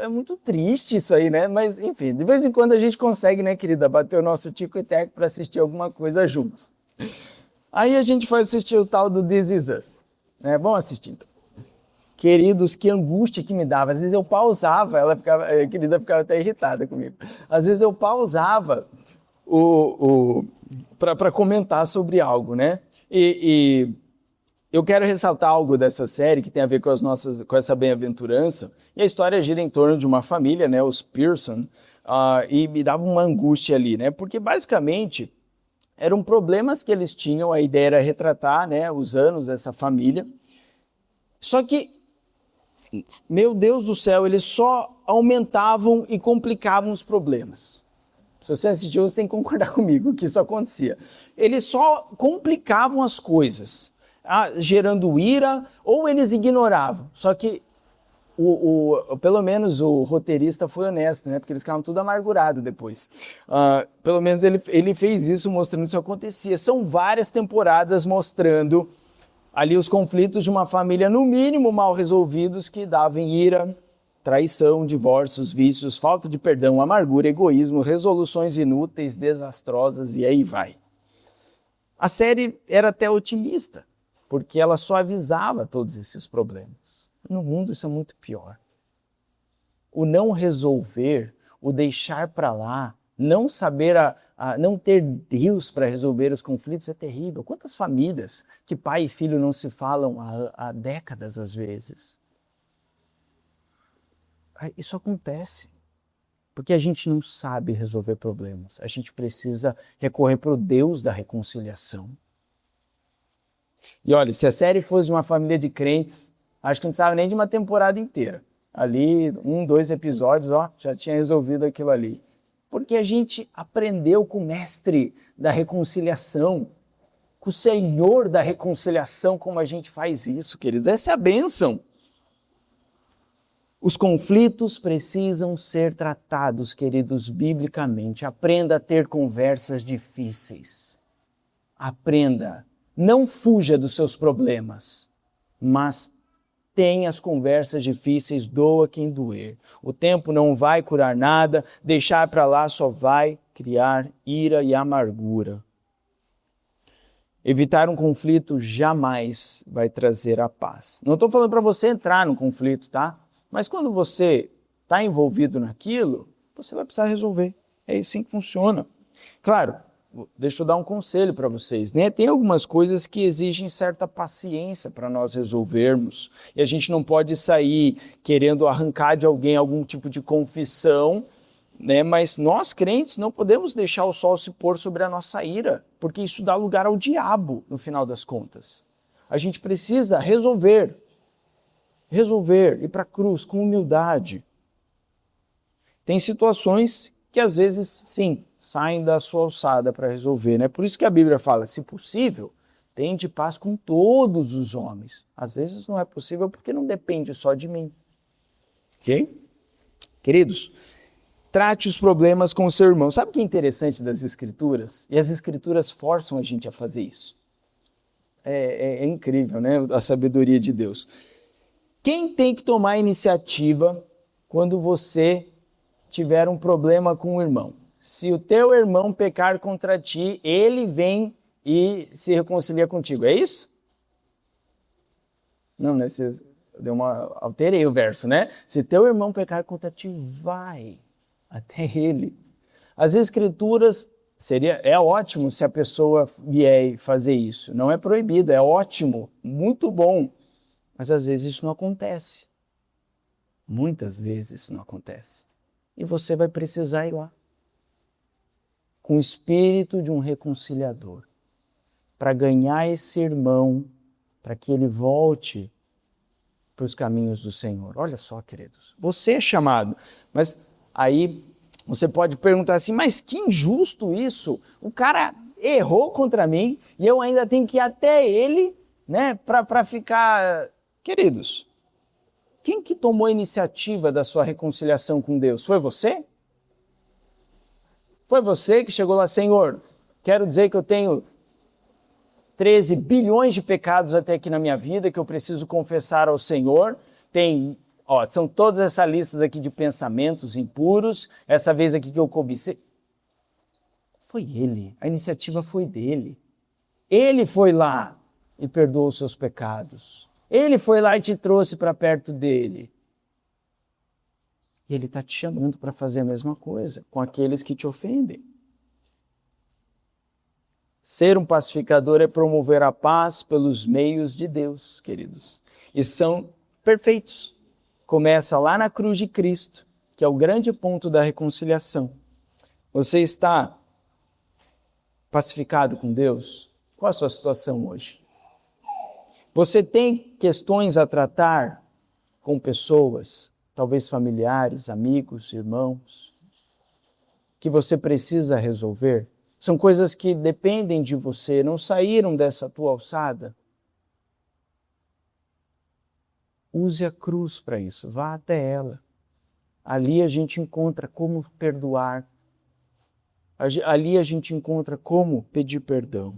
muito triste isso aí, né? Mas, enfim, de vez em quando a gente consegue, né, querida, bater o nosso tico e teco para assistir alguma coisa juntos. Aí a gente foi assistir o tal do This Is Us. Vamos assistir, então. Queridos, que angústia que me dava. Às vezes eu pausava, a querida ficava até irritada comigo. Às vezes eu pausava para comentar sobre algo, né? E eu quero ressaltar algo dessa série que tem a ver com essa bem-aventurança. E a história gira em torno de uma família, né, os Pearson, e me dava uma angústia ali, né? Porque basicamente eram problemas que eles tinham, a ideia era retratar, né, os anos dessa família. Só que, meu Deus do céu, eles só aumentavam e complicavam os problemas. Se você assistiu, você tem que concordar comigo que isso acontecia. Eles só complicavam as coisas, gerando ira, ou eles ignoravam. Só que, pelo menos o roteirista foi honesto, né? Porque eles ficavam tudo amargurados depois. Pelo menos ele fez isso, mostrando que isso acontecia. São várias temporadas mostrando ali os conflitos de uma família, no mínimo, mal resolvidos, que davam ira, traição, divórcios, vícios, falta de perdão, amargura, egoísmo, resoluções inúteis, desastrosas, e aí vai. A série era até otimista, porque ela suavizava todos esses problemas. No mundo isso é muito pior. O não resolver, o deixar para lá, não saber, não ter Deus para resolver os conflitos é terrível. Quantas famílias que pai e filho não se falam há décadas às vezes? Isso acontece porque a gente não sabe resolver problemas. A gente precisa recorrer para o Deus da reconciliação. E olha, se a série fosse de uma família de crentes, acho que não precisava nem de uma temporada inteira. Ali, 1, 2 episódios, já tinha resolvido aquilo ali. Porque a gente aprendeu com o mestre da reconciliação, com o Senhor da reconciliação, como a gente faz isso, queridos. Essa é a bênção. Os conflitos precisam ser tratados, queridos, biblicamente. Aprenda a ter conversas difíceis. Aprenda. Não fuja dos seus problemas, mas tenha as conversas difíceis, doa quem doer. O tempo não vai curar nada, deixar para lá só vai criar ira e amargura. Evitar um conflito jamais vai trazer a paz. Não estou falando para você entrar no conflito, tá? Mas quando você está envolvido naquilo, você vai precisar resolver. É assim que funciona. Claro, deixa eu dar um conselho para vocês, né? Tem algumas coisas que exigem certa paciência para nós resolvermos. E a gente não pode sair querendo arrancar de alguém algum tipo de confissão, né? Mas nós, crentes, não podemos deixar o sol se pôr sobre a nossa ira, porque isso dá lugar ao diabo, no final das contas. A gente precisa resolver, ir para a cruz com humildade. Tem situações que às vezes, sim, saem da sua alçada para resolver, né? Por isso que a Bíblia fala, se possível, tende paz com todos os homens. Às vezes não é possível porque não depende só de mim. Ok? Queridos, trate os problemas com o seu irmão. Sabe o que é interessante das Escrituras? E as Escrituras forçam a gente a fazer isso. É incrível, né? A sabedoria de Deus. Quem tem que tomar a iniciativa quando você tiver um problema com o irmão? Se o teu irmão pecar contra ti, ele vem e se reconcilia contigo. É isso? Não, né? Alterei o verso, né? Se teu irmão pecar contra ti, vai até ele. As Escrituras, é ótimo se a pessoa vier fazer isso. Não é proibido, é ótimo, muito bom. Mas às vezes isso não acontece. Muitas vezes isso não acontece. E você vai precisar ir lá, com o espírito de um reconciliador, para ganhar esse irmão, para que ele volte para os caminhos do Senhor. Olha só, queridos, você é chamado, mas aí você pode perguntar assim, mas que injusto isso, o cara errou contra mim e eu ainda tenho que ir até ele, né, para ficar... Queridos, quem que tomou a iniciativa da sua reconciliação com Deus? Foi você? Foi você que chegou lá, Senhor, quero dizer que eu tenho 13 bilhões de pecados até aqui na minha vida, que eu preciso confessar ao Senhor. São todas essas listas aqui de pensamentos impuros, essa vez aqui que eu cobicei. Foi ele, a iniciativa foi dele. Ele foi lá e perdoou os seus pecados. Ele foi lá e te trouxe para perto dele. E ele está te chamando para fazer a mesma coisa com aqueles que te ofendem. Ser um pacificador é promover a paz pelos meios de Deus, queridos. E são perfeitos. Começa lá na cruz de Cristo, que é o grande ponto da reconciliação. Você está pacificado com Deus? Qual a sua situação hoje? Você tem questões a tratar com pessoas, talvez familiares, amigos, irmãos, que você precisa resolver? São coisas que dependem de você, não saíram dessa tua alçada? Use a cruz para isso, vá até ela. Ali a gente encontra como perdoar, ali a gente encontra como pedir perdão.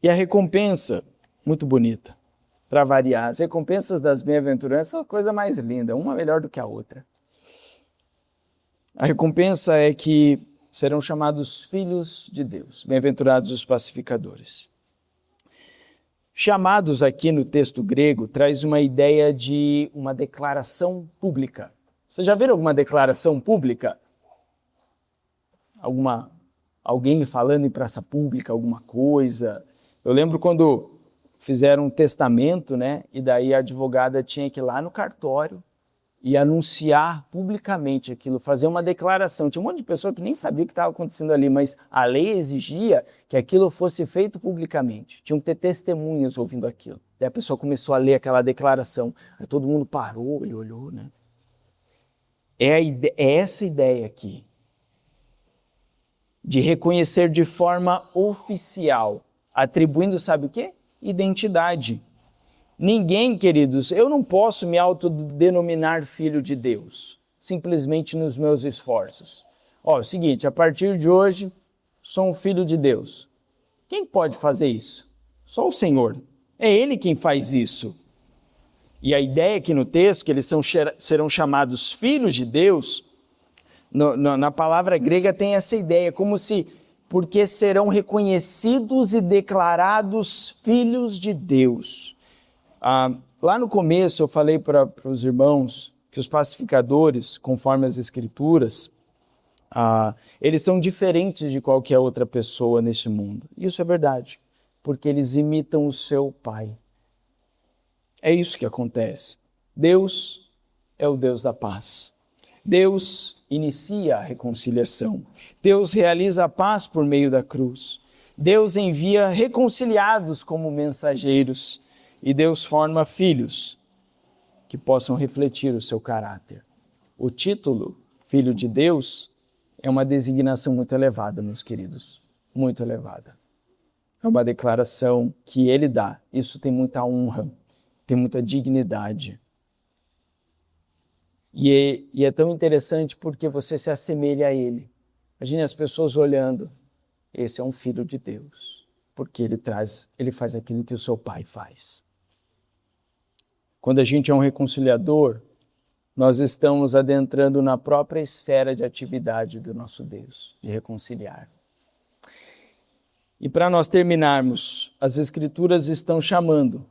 E a recompensa, muito bonita, para variar. As recompensas das bem-aventuranças são a coisa mais linda, uma melhor do que a outra. A recompensa é que serão chamados filhos de Deus, bem-aventurados os pacificadores. Chamados aqui no texto grego traz uma ideia de uma declaração pública. Vocês já viram alguma declaração pública? Alguém falando em praça pública, alguma coisa? Eu lembro quando fizeram um testamento, né? E daí a advogada tinha que ir lá no cartório e anunciar publicamente aquilo, fazer uma declaração. Tinha um monte de pessoa que nem sabia o que estava acontecendo ali, mas a lei exigia que aquilo fosse feito publicamente. Tinham que ter testemunhas ouvindo aquilo. Daí a pessoa começou a ler aquela declaração. Aí todo mundo parou, ele olhou, né? É essa ideia aqui, de reconhecer de forma oficial, atribuindo, sabe o quê? Identidade. Ninguém, queridos, eu não posso me autodenominar filho de Deus, simplesmente nos meus esforços. Ó, é o seguinte, a partir de hoje, sou um filho de Deus. Quem pode fazer isso? Só o Senhor. É Ele quem faz isso. E a ideia aqui no texto, que eles serão chamados filhos de Deus, na palavra grega tem essa ideia, como se, porque serão reconhecidos e declarados filhos de Deus. Lá no começo eu falei para os irmãos que os pacificadores, conforme as Escrituras, eles são diferentes de qualquer outra pessoa neste mundo. Isso é verdade, porque eles imitam o seu Pai. É isso que acontece. Deus é o Deus da paz. Deus inicia a reconciliação. Deus realiza a paz por meio da cruz. Deus envia reconciliados como mensageiros. E Deus forma filhos que possam refletir o seu caráter. O título, Filho de Deus, é uma designação muito elevada, meus queridos. Muito elevada. É uma declaração que ele dá. Isso tem muita honra, tem muita dignidade. E é tão interessante porque você se assemelha a ele. Imagine as pessoas olhando. Esse é um filho de Deus. Porque ele faz aquilo que o seu pai faz. Quando a gente é um reconciliador, nós estamos adentrando na própria esfera de atividade do nosso Deus, de reconciliar. E para nós terminarmos, as Escrituras estão chamando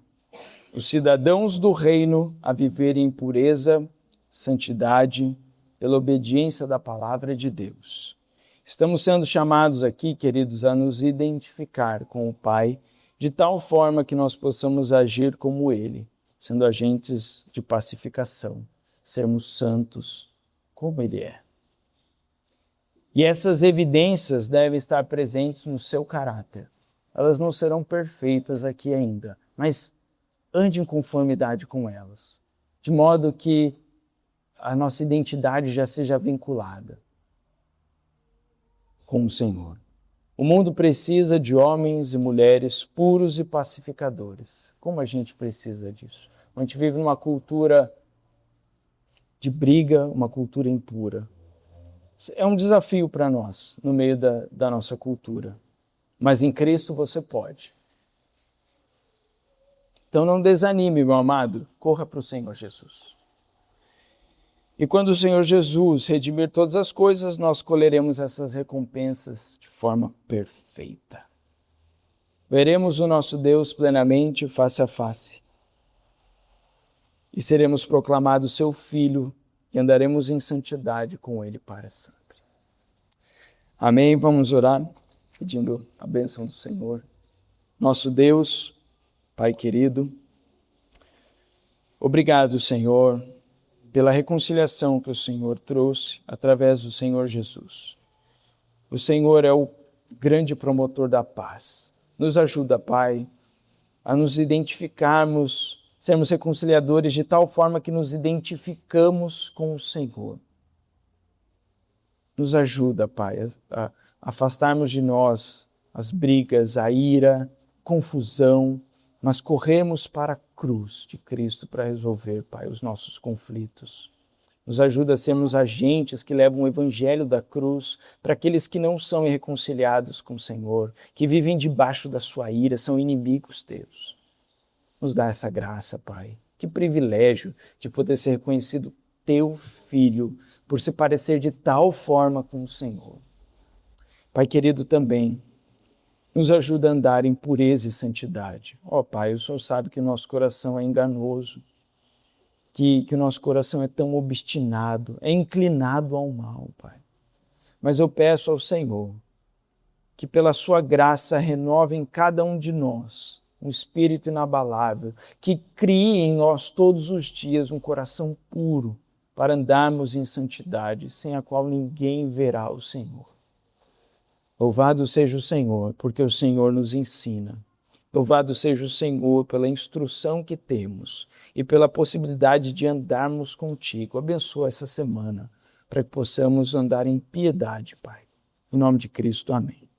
os cidadãos do reino a viverem em pureza, santidade, pela obediência da palavra de Deus. Estamos sendo chamados aqui, queridos, a nos identificar com o Pai, de tal forma que nós possamos agir como Ele, sendo agentes de pacificação, sermos santos como Ele é. E essas evidências devem estar presentes no seu caráter. Elas não serão perfeitas aqui ainda, mas ande em conformidade com elas, de modo que a nossa identidade já seja vinculada com o Senhor. O mundo precisa de homens e mulheres puros e pacificadores. Como a gente precisa disso? A gente vive numa cultura de briga, uma cultura impura. É um desafio para nós, no meio da nossa cultura. Mas em Cristo você pode. Então não desanime, meu amado. Corra para o Senhor Jesus. E quando o Senhor Jesus redimir todas as coisas, nós colheremos essas recompensas de forma perfeita. Veremos o nosso Deus plenamente, face a face. E seremos proclamados seu Filho e andaremos em santidade com Ele para sempre. Amém? Vamos orar, pedindo a bênção do Senhor. Nosso Deus, Pai querido, obrigado, Senhor, pela reconciliação que o Senhor trouxe através do Senhor Jesus. O Senhor é o grande promotor da paz. Nos ajuda, Pai, a nos identificarmos, sermos reconciliadores de tal forma que nos identificamos com o Senhor. Nos ajuda, Pai, a afastarmos de nós as brigas, a ira, confusão, mas corremos para a cruz de Cristo para resolver, Pai, os nossos conflitos. Nos ajuda a sermos agentes que levam o evangelho da cruz para aqueles que não são reconciliados com o Senhor, que vivem debaixo da sua ira, são inimigos teus. Nos dá essa graça, Pai. Que privilégio de poder ser reconhecido teu filho, por se parecer de tal forma com o Senhor. Pai querido, também nos ajuda a andar em pureza e santidade. Ó Pai, o Senhor sabe que o nosso coração é enganoso, que o nosso coração é tão obstinado, é inclinado ao mal, Pai. Mas eu peço ao Senhor que pela sua graça renove em cada um de nós um espírito inabalável, que crie em nós todos os dias um coração puro para andarmos em santidade, sem a qual ninguém verá o Senhor. Louvado seja o Senhor, porque o Senhor nos ensina. Louvado seja o Senhor pela instrução que temos e pela possibilidade de andarmos contigo. Abençoa essa semana para que possamos andar em piedade, Pai. Em nome de Cristo, amém.